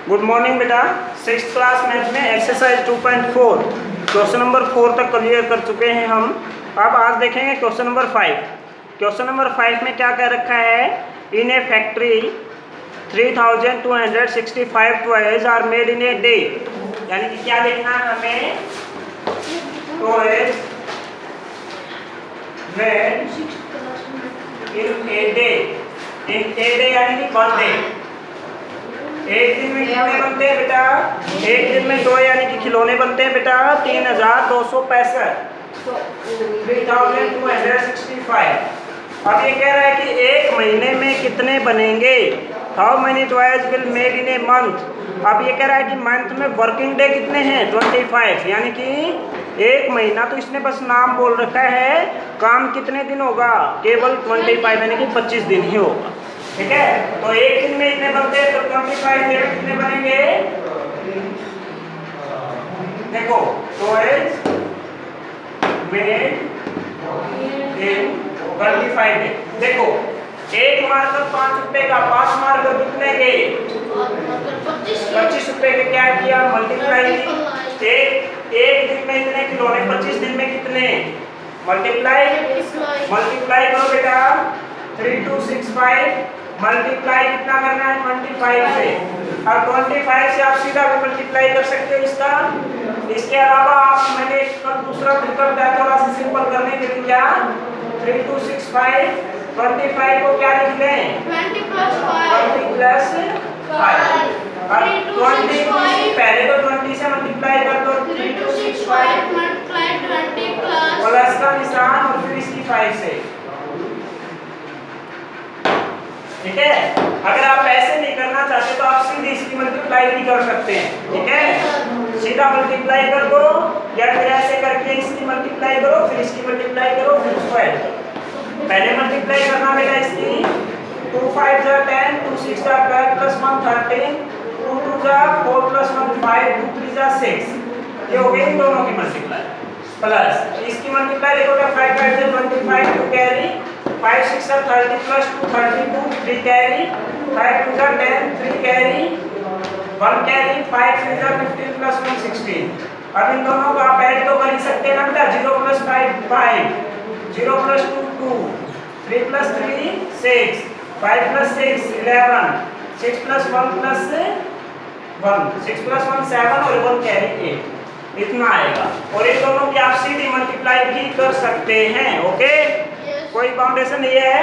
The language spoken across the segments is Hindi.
गुड मॉर्निंग बेटा। 6th क्लास मैथ में एक्सरसाइज 2.4 क्वेश्चन नंबर 4 तक क्लियर कर चुके हैं हम। अब आज देखेंगे क्वेश्चन नंबर 5। क्वेश्चन नंबर 5 में क्या कह रखा है, in a factory 3265 toys are made in a day. यानी कि क्या देखना है हमें, toys made in a day. In a day यानी कि पर डे। एक दिन में कितने बनते हैं बेटा, एक दिन में 2 यानी कि खिलौने बनते हैं बेटा 3265, 3265। अब ये कह रहा है कि एक महीने में कितने बनेंगे, how many toys will made in a month. अब ये कह रहा है कि मंथ में वर्किंग डे कितने हैं 25, यानी कि एक महीना तो इसने बस नाम बोल रखा है, काम कितने दिन होगा, केवल 25 यानी कि 25 दिन ही होगा। ठीक है, तो एक दिन में इतने बनते हैं तो 25 दिन में कितने बनेंगे, देखो टॉयज मेड इन 25 डे। देखो एक मार्कर 5 रुपए का, 5 मार्कर कितने के 25 रुपए के, क्या किया मल्टीप्लाई। एक दिन में इतने खिलौने, 25 दिन में कितने, मल्टीप्लाई करो बेटा 3265 मल्टीप्लाई कितना करना है 25 से। अब 25 से आप सीधा भी मल्टीप्लाई कर सकते हो इसका। इसके अलावा आप मैंने कल दूसरा तरीका बताया थोड़ा सा सिंपल करने के लिए, क्या 3265 25 को क्या लिख लें 20 प्लस 5। अब 20 पहले तो 20 से मल्टीप्लाई कर दो, 3265 प्लस का निशान और फिर इसकी 5 से। ठीक है, अगर आप ऐसे नहीं करना चाहते तो आप सीधी इसकी मल्टीप्लाई भी कर सकते हैं। ठीक है, सीधा मल्टीप्लाई कर दो या फिर ऐसे करके इसकी मल्टीप्लाई करो, फिर इसकी मल्टीप्लाई करो, फिर उसको ऐड करो। पहले मल्टीप्लाई करना बेटा इसकी 2 5 जा 10, 2 6 जा 12 प्लस 1 13, 2 2 जा 4 प्लस 1 5, 2 3 जा 6। ये हो गई इन दोनों की मल्टीप्लाई। प्लस इसकी मल्टीप्लाई देखो 5 5 जा 25 2 carry, 5 6 are 30 plus 2 32, 3 carry, 5 2 are 10, 3 carry, 1 carry, 5 3 are 15 plus 1 16। अब इन दोनों को आप ऐड तो कर ही सकते हैं ना बेटा, 0 plus 5 5, 0 plus 2 2, 3 plus 3 6, 5 plus 6 11, 6 plus 1 plus 1, 6 plus 1 7 और 1 carry 8। इतना आएगा और इन दोनों की आप सीधी मल्टीप्लाई भी कर सकते हैं। ओके, कोई बाउंडेशन नहीं है,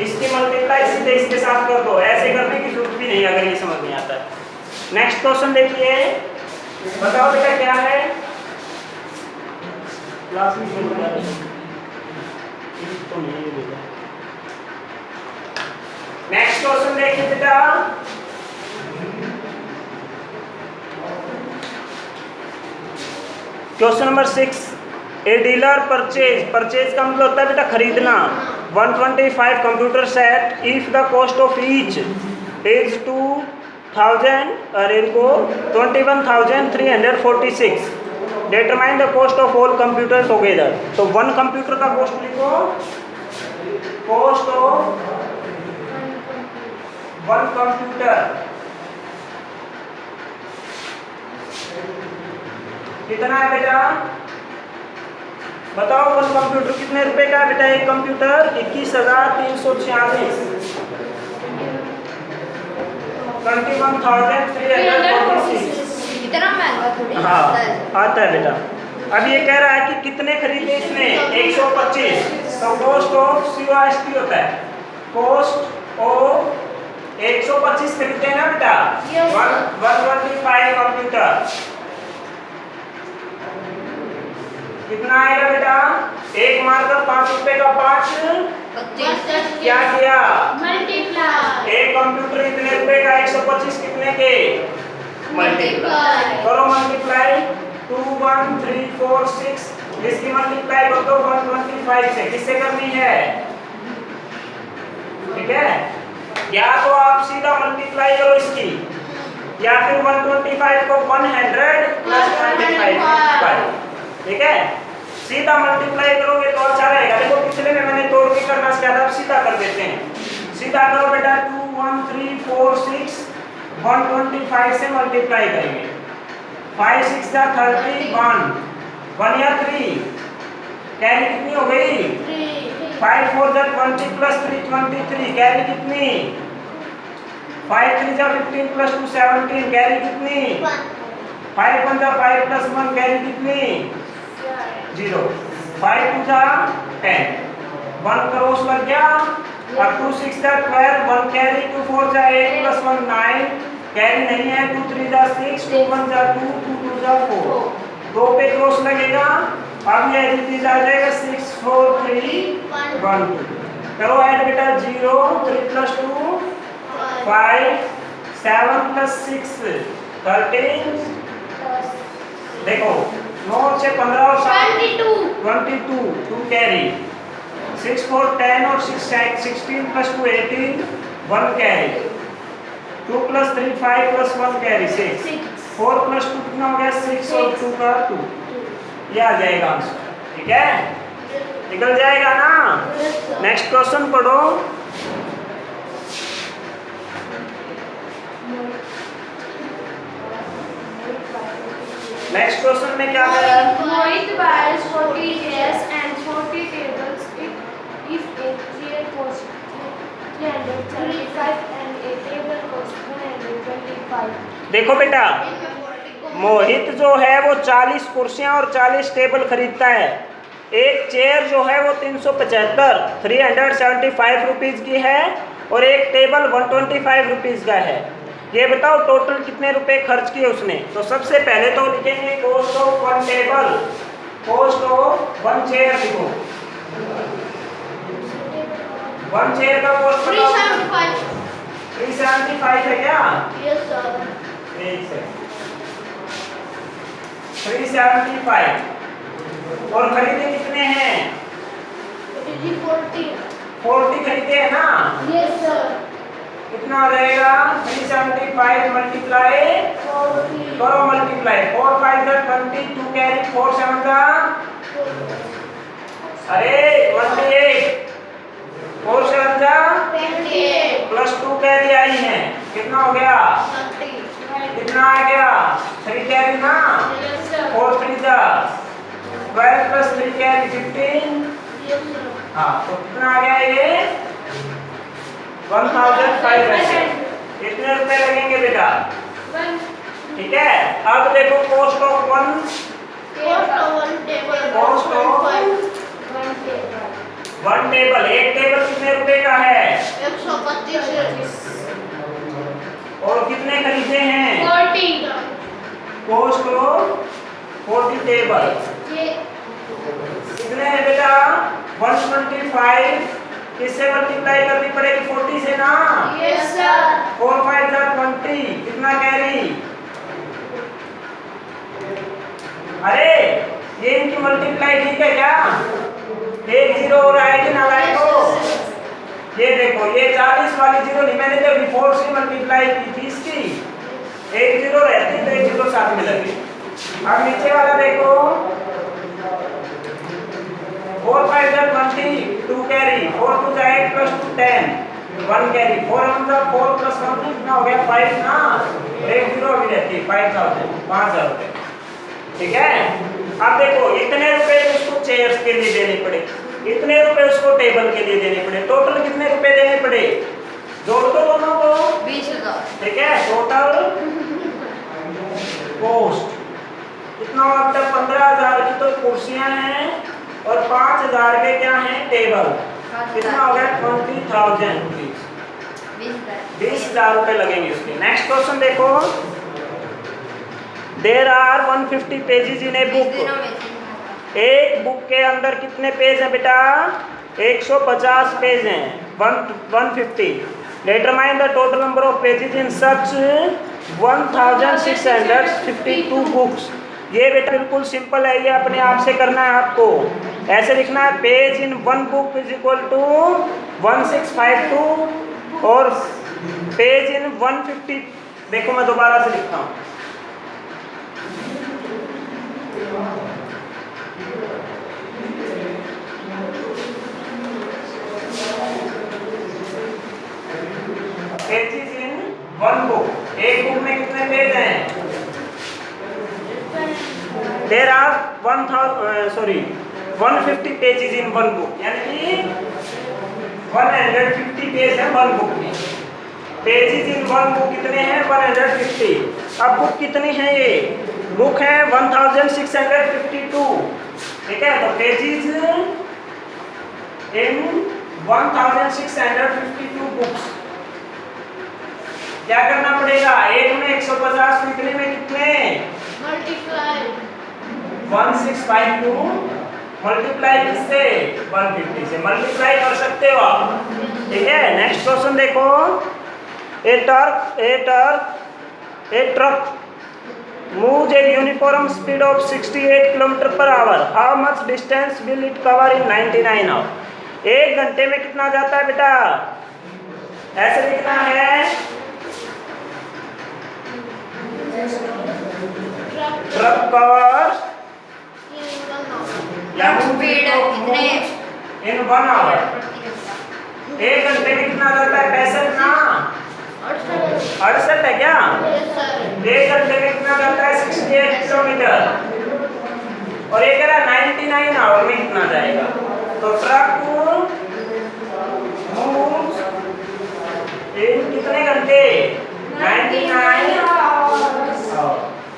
इसकी मल्टीप्लाई सीधे इसके साथ कर दो, ऐसे करने की जरूरत भी नहीं अगर ये समझ नहीं आता है। नेक्स्ट क्वेश्चन देखिए, बताओ बेटा क्या है, क्लास में क्यों बता रहे हैं तो नहीं बोला। नेक्स्ट क्वेश्चन देखिए बेटा, question number 6। A dealer purchase का मतलब होता है बेटा खरीदना 125 computer set if the cost of each is 2000 और इनको 21,346। Determine the cost of all computer together. तो 1 कंप्यूटर का कॉस्ट लिखो, कॉस्ट ऑफ 1 कंप्यूटर कितना है बेटा, बताओ 1 कंप्यूटर कितने रुपए का है बेटा, एक कंप्यूटर 21,346, 21,346। इतना महंगा थोड़ी हाँ आता है बेटा। अब ये कह रहा है कि कितने खरीदे इसने 125, तो कॉस्ट ऑफ COST होता है, कॉस्ट ऑफ 125 खरीदते हैं ना बेटा, 125 कंप्यूटर कितना आएगा बेटा, एक मार्कर 5 रुपए का 5, क्या किया मल्टीप्लाई। एक कंप्यूटर इतने रुपए का 125 कितने के मल्टीप्लाई करो, मल्टीप्लाई 2 1 3 4 6, इसकी मल्टीप्लाई कर दो 125 से। किससे करनी है, ठीक है, या तो आप सीधा मल्टीप्लाई करो इसकी, या फिर 125 को 100 प्लस 25। ठीक है, सीधा मल्टीप्लाई करोगे तो अच्छा रहेगा। देखो पिछले में मैंने तोड़ के करना सिखाया था, अब सीधा कर देते हैं। सीधा करो बेटा 2 1 3 4 6 125 से मल्टीप्लाई करेंगे। 5 6 जा 31, 1 या 3, कैरी कितनी हो गई? 5 4 जा 20 प्लस 3 23, कैरी कितनी? 5 3 जा 15 प्लस 2 17, कैरी कितनी? 5 1 जा 5 प्लस 1, कैरी कितनी? 0। 5 2 जा 10, 1 क्रॉस लग गया। अब 2 6 जा 12, 1 कैरी, 2 4 जा 8 प्लस 1 9, कैरी नहीं है। 2 3 जा 6, 2 1 जा 2, 2 2 जा 4, 2 पे क्रॉस लगेगा। अब ये चीज आ जाएगा 6 4 3 1 2। करो ऐड बेटा। 0 3 प्लस 2 5, 7 प्लस 6 13, देखो 9 से 15 और 22, 2 कैरी। 6 4 10 और 6 16 plus 2 18, 1 carry. 2 plus 3 5 plus 1 carry 6, 4 plus 2 कितना हो गया? 6 और 2 का 2। ये आ जाएगा आंसर। ठीक है, निकल जाएगा ना। नेक्स्ट क्वेश्चन पढ़ो। नेक्स्ट क्वेश्चन में क्या है? Mohit buys 40 chairs and 40 tables if a chair costs 335 and a table costs 125. देखो बेटा, मोहित जो है वो 40 कुर्सियां और 40 टेबल खरीदता है। एक चेयर जो है वो 375 रुपीज़ की है और एक टेबल 125 रुपीज़ का है। ये बताओ टोटल कितने रुपए खर्च किए उसने। तो सबसे पहले तो लिखेंगे cost of 1 table, cost of 1 chair लिखो। 1 चेयर का कॉस्ट 375 है क्या? Yes sir. एक सेकंड। 375 और खरीदे कितने हैं? 40 खरीदे हैं ना। Yes sir. कितना आ जाएगा? 375 मल्टीप्लाई करो, मल्टीप्लाई 4 5 जा 20, 2 कैरी 4 7 जा अरे 28, 4 7 जा 28 प्लस 2 कैरी आई है, कितना हो गया? 30. कितना आ गया? 3 कैरी ना। Yes sir. 4 3 जा 12 प्लस 3 कैरी 15। Yes sir. हाँ, तो कितना आ गया? ये 1500। कितने रुपए लगेंगे बेटा? ठीक है। अब देखो कॉस्ट ऑफ 1 टेबल। एक टेबल कितने रुपए का है? 125. और कितने खरीदे हैं? 40. कॉस्ट ऑफ 40 टेबल कितने है बेटा? 125। किससे मल्टीप्लाई करनी पड़ेगी? 40 से ना। Yes sir. 4 5 जा 20, कितना कैरी? अरे ये इनकी मल्टीप्लाई ठीक है क्या? एक जीरो और आएगी ना लाइन को। ये देखो ये 40 वाली जीरो नहीं, मैंने जब बिफोर से मल्टीप्लाई की थी इसकी, एक जीरो रहती तो एक जीरो साथ में लगी। अब नीचे वाला देखो 4 5 जा 20, 2 कैरी, 4 2 जा 8 प्लस 2 10, 1 कैरी, 4 1 जा 4 प्लस 1 कितना हो गया? 5 ना। एक जीरो अभी रहती है 5000, 5000 रुपए। ठीक है। अब देखो इतने रुपए उसको चेयर्स के लिए देने पड़े, इतने रुपए उसको टेबल के लिए देने पड़े। टोटल कितने रुपए देने पड़े? जोड़ दो दोनों को। 20,000. ठीक है। टोटल कॉस्ट कितना हुआ बेटा? 15,000 की तो कुर्सियां हैं और 5,000 के क्या हैं? टेबल। कितना हो गया? 20,000 रुपीज। 20,000 रुपए लगेंगे इसके। नेक्स्ट क्वेश्चन देखो। There are 150 pages in a book. एक बुक के अंदर कितने पेज हैं बेटा? 150 पेज हैं। 150। Determine the total number of pages in such 1652 books. ये बेटा बिल्कुल सिंपल है, ये अपने आप से करना है आपको। ऐसे लिखना है page in 1 book is equal to 1652 और पेज इन 150। देखो मैं दोबारा से लिखता हूँ। पेजेस इन वन बुक, एक बुक में कितने पेज हैं? There are 150 pages in one book, यानी कि 150 पेज है वन बुक में। पेजेस इन वन बुक कितने हैं? 150। अब बुक कितनी है? ये बुक है 1652, ठीक है। तो पेजेस इन 1652 बुक्स, क्या करना पड़ेगा? एक में 150 निकले में कितने? मल्टीप्लाई 1652 मल्टीप्लाई किससे? 150 से मल्टीप्लाई कर सकते हो आप, ठीक है। नेक्स्ट क्वेश्चन देखो। ए truck moves a uniform speed of 68 km/h. How much distance will it cover in 99 hours? एक घंटे में कितना जाता है बेटा? ऐसे लिखना है, ट्रक कवर्स इन 1 hour। एक घंटे में कितना जाता है? 65 ना? 68 है क्या? एक घंटे में कितना जाता है? 68 किलोमीटर। और ये कह रहा है 99 आवर में कितना जाएगा। तो ट्रक moves in कितने घंटे? 99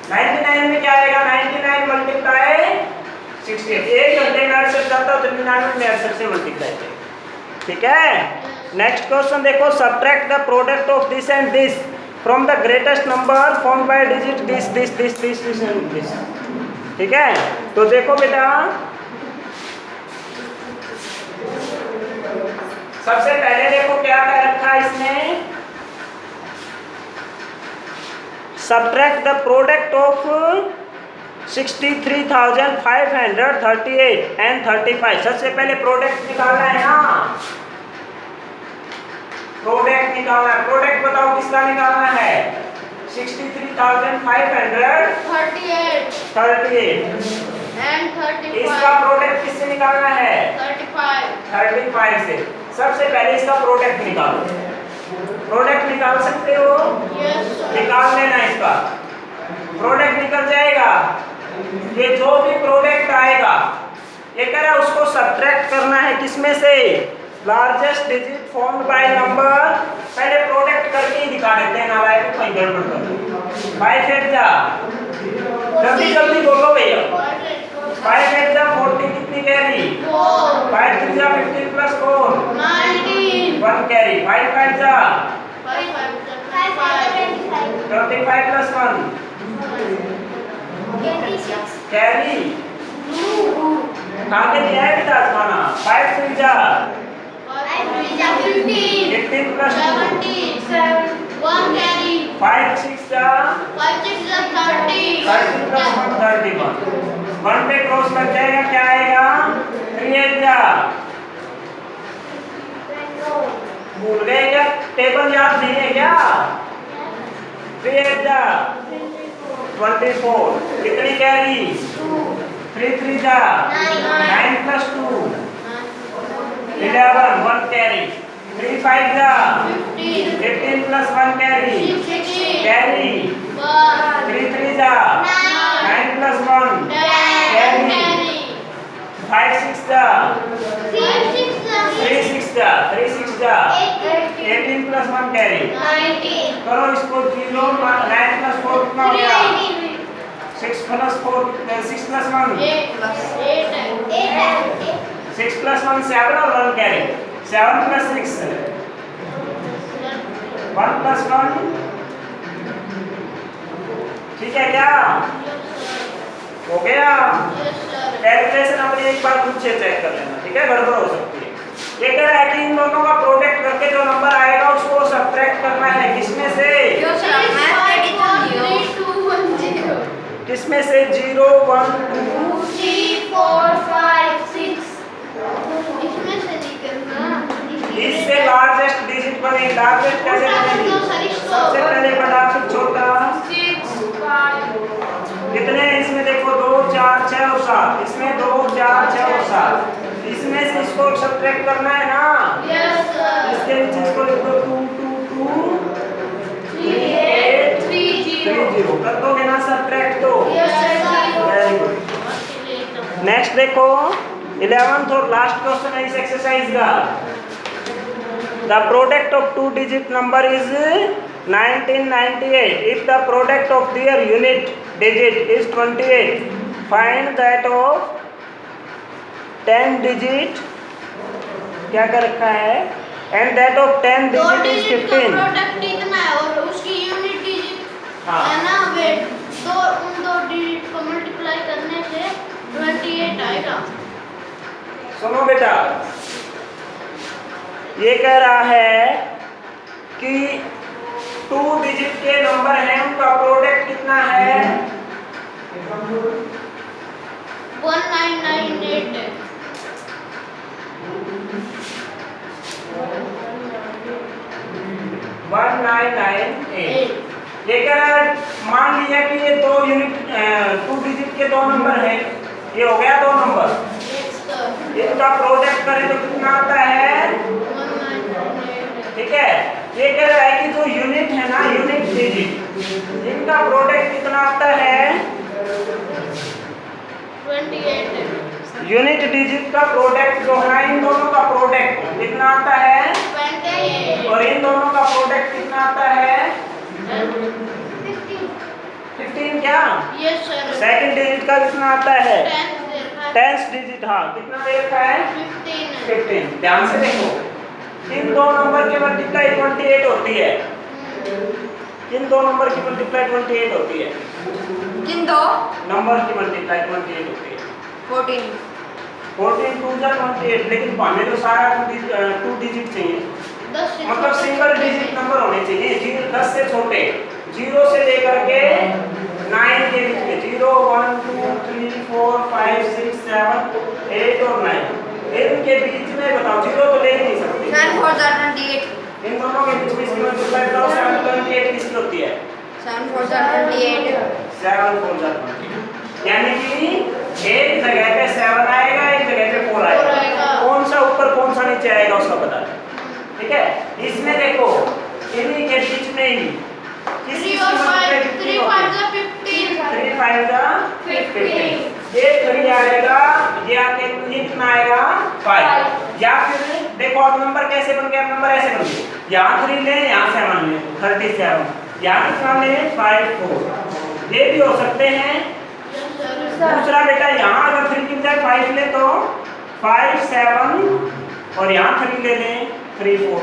99 में क्या आएगा? 99 मल्टीप्लाई 68। एक घंटे में 68 जाता है तो 99 में 68 से मल्टीप्लाई करें, ठीक है। नेक्स्ट क्वेश्चन देखो। Subtract the product of this and this from the greatest number form by digit this and this, ठीक है। तो देखो बेटा, सबसे पहले देखो क्या कह रखा है इसने। Subtract the product of 63,538 and 35। सबसे पहले प्रोडक्ट निकालना है ना, प्रोडक्ट निकालना है। प्रोडक्ट बताओ किसका निकालना है? 63,538 and 35 इसका प्रोडक्ट किससे निकालना है? 35 से। सबसे पहले इसका प्रोडक्ट निकालो। प्रोडक्ट निकाल सकते हो? yes sir निकाल लेना इसका। प्रोडक्ट निकल जाएगा। ये जो भी प्रोडक्ट आएगा, ये कह रहा है उसको सब्ट्रैक्ट करना है किसमें से? Largest digit formed by number. पहले प्रोडक्ट करके ही दिखा देते हैं, नालायक को कहीं गड़बड़ कर। 5 8 जा, जल्दी जल्दी बोलो भैया। 5 8 जा 40 कितनी कैरी? 5 3 जा 15 प्लस 4 19 1 कैरी। 5 5 जा 25 प्लस 1 कैरी। खा के दिया है बेटा खाना। 5 3 जा 15 प्लस 1 carry 5 6 जा 30 प्लस 1 31। 1 पे क्रॉस लग जाएगा, क्या आएगा? 3 8 जा। भूल गए क्या? टेबल याद नहीं है क्या? 3 8 जा 24। कितनी कैरी? 3 3 जा 9 प्लस 2 11 1 कैरी। 3 5 जा 15 प्लस 1 कैरी कैरी। 3 3 जा 9 प्लस 1 कैरी। 5 6 जा 3 6 जा 18 प्लस 1 कैरी। करो इसको 0 9 प्लस 4 कितना हो गया? 6 प्लस 4 6 प्लस 1 6 प्लस 1 7 और 1 कैरी। 7 प्लस 6 1 प्लस 1, ठीक है क्या? हो गया। कैलकुलेशन अपनी एक बार खुद से चेक कर लेना, ठीक है, गड़बड़ हो सकती है। ये कह रहा है कि इन दोनों का प्रोडक्ट करके जो नंबर आएगा उसको सब्ट्रैक्ट करना है किसमें से? किसमें से? 0 1 2 3 4 5 6 इसमें से निकलना। इससे लार्जेस्ट डिजिट बने। लार्जेस्ट कैसे बनेगी? सबसे पहले बड़ा फिर छोटा। 6 5 कितने हैं इसमें? देखो 2 4 6 और 7। इसमें 2 4 6 और 7। इसमें से इसको सब्ट्रैक्ट करना है ना। yes sir इसके नीचे इसको लिख दो 2 2 2 3 30 कर दोगे ना सब्ट्रैक्ट तो Yes, sir. Very good. Next देखो 11th और लास्ट क्वेश्चन है इस एक्सरसाइज का। The product of two digit number is 1998 if the product of their unit digit is 28 find that of 10 digit क्या कर रखा है एंड दैट ऑफ 10 दो डिजिट इज डिजिट का 15। प्रोडक्ट इतना है और उसकी यूनिट डिजिट हाँ। है ना वेट, तो उन दो डिजिट को मल्टीप्लाई करने से 28 आएगा। सुनो बेटा, ये कह रहा है कि 2 डिजिट के नंबर हैं उनका प्रोडक्ट कितना है 1998 है। 1998। ये कह रहा है मान लिया कि ये 2 यूनिट 2 डिजिट के 2 नंबर हैं, ये हो गया 2 नंबर, इनका प्रोडक्ट करें तो कितना आता है 1998 ठीक है। ये कह रहा है कि जो यूनिट है ना यूनिट डिजिट इनका प्रोडक्ट कितना आता है 28 है। यूनिट डिजिट का प्रोडक्ट जो है ना इन दोनों का प्रोडक्ट कितना आता है 28 और इन दोनों का प्रोडक्ट कितना आता है 15 क्या यस सर। सेकंड डिजिट का कितना आता है 10 10th डिजिट हाँ कितना दे रखा है 15 15। ध्यान से देखो इन दो नंबर की मल्टीप्लाई 28 होती है, इन दो नंबर की मल्टीप्लाई 28 होती है, किन दो नंबर की मल्टीप्लाई 28 होती है 14 14 2 जा 28, लेकिन हमें तो सारा 2 डिजिट चाहिए, 10 से मतलब सिंगल डिजिट नंबर होने चाहिए 10 से छोटे, 0 से लेकर के 9 के बीच में 0 1 2 3 4 5 6 7 8 और 9 इनके बीच में बताओ, 0 तो ले ही नहीं सकते। 7 4 28 इन दोनों के बीच में इसकी मल्टीप्लाई करो 7 28 किसकी होती है 7 4 28 7 4 28, यानी कि एक जगह पे 7 आएगा एक जगह पे 4 आएगा, कौन सा ऊपर कौन सा नीचे आएगा उसका पता है, ठीक है। इसमें देखो इन्हीं के बीच में ही 3 और 5 3 5 जा 15 3 5 जा 15 एक 3 आएगा, ये आके कितना आएगा 5, या फिर देखो अब नंबर कैसे बन गया, नंबर ऐसे बन गया, यहाँ 3 ले यहाँ 7 ले 37, यहाँ कितना ले 5 4, ये भी हो सकते हैं। दूसरा बेटा यहाँ अगर 3 की बजाय 5 ले तो 5 7 और यहाँ 3 ले लें 3 4,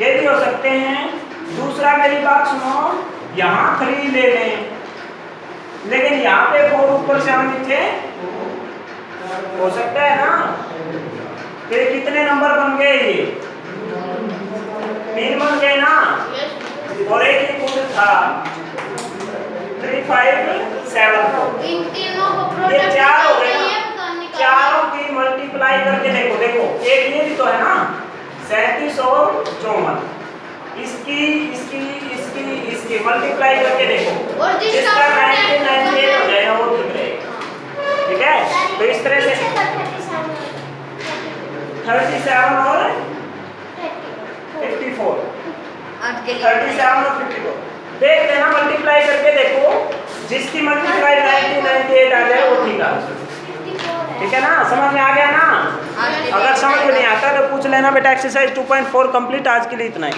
ये भी हो सकते हैं। दूसरा मेरी बात सुनो, यहाँ 3 ले लें लेकिन यहाँ पे 4 ऊपर से हम नीचे हो सकता है ना, फिर कितने नंबर बन गए ये 3 बन गए ना, और एक ही कुल था 3 5 7 4, इन तीनों को ये प्रोडक्ट 4 हो गए चाहिए, ना, पता निकालना। चारों की मल्टीप्लाई करके देखो, देखो एक ये भी तो है ना 37 और 54, इसकी इसकी इसकी इसकी मल्टीप्लाई करके देखो, और जिसका जिसका product 1998 हो जाएगा वो ठीक रहेगा, ठीक है। तो इस तरह से 37 और 54 आज के लिए 37 और 54 देख लेना, मल्टीप्लाई करके देखो, जिसकी मल्टीप्लाई 1998 आ जाए वो ठीक है, ठीक है ना, समझ में आ गया ना। आज के लिए अगर समझ में नहीं आता तो पूछ लेना बेटा। एक्सरसाइज 2.4 कंप्लीट, आज के लिए इतना ही।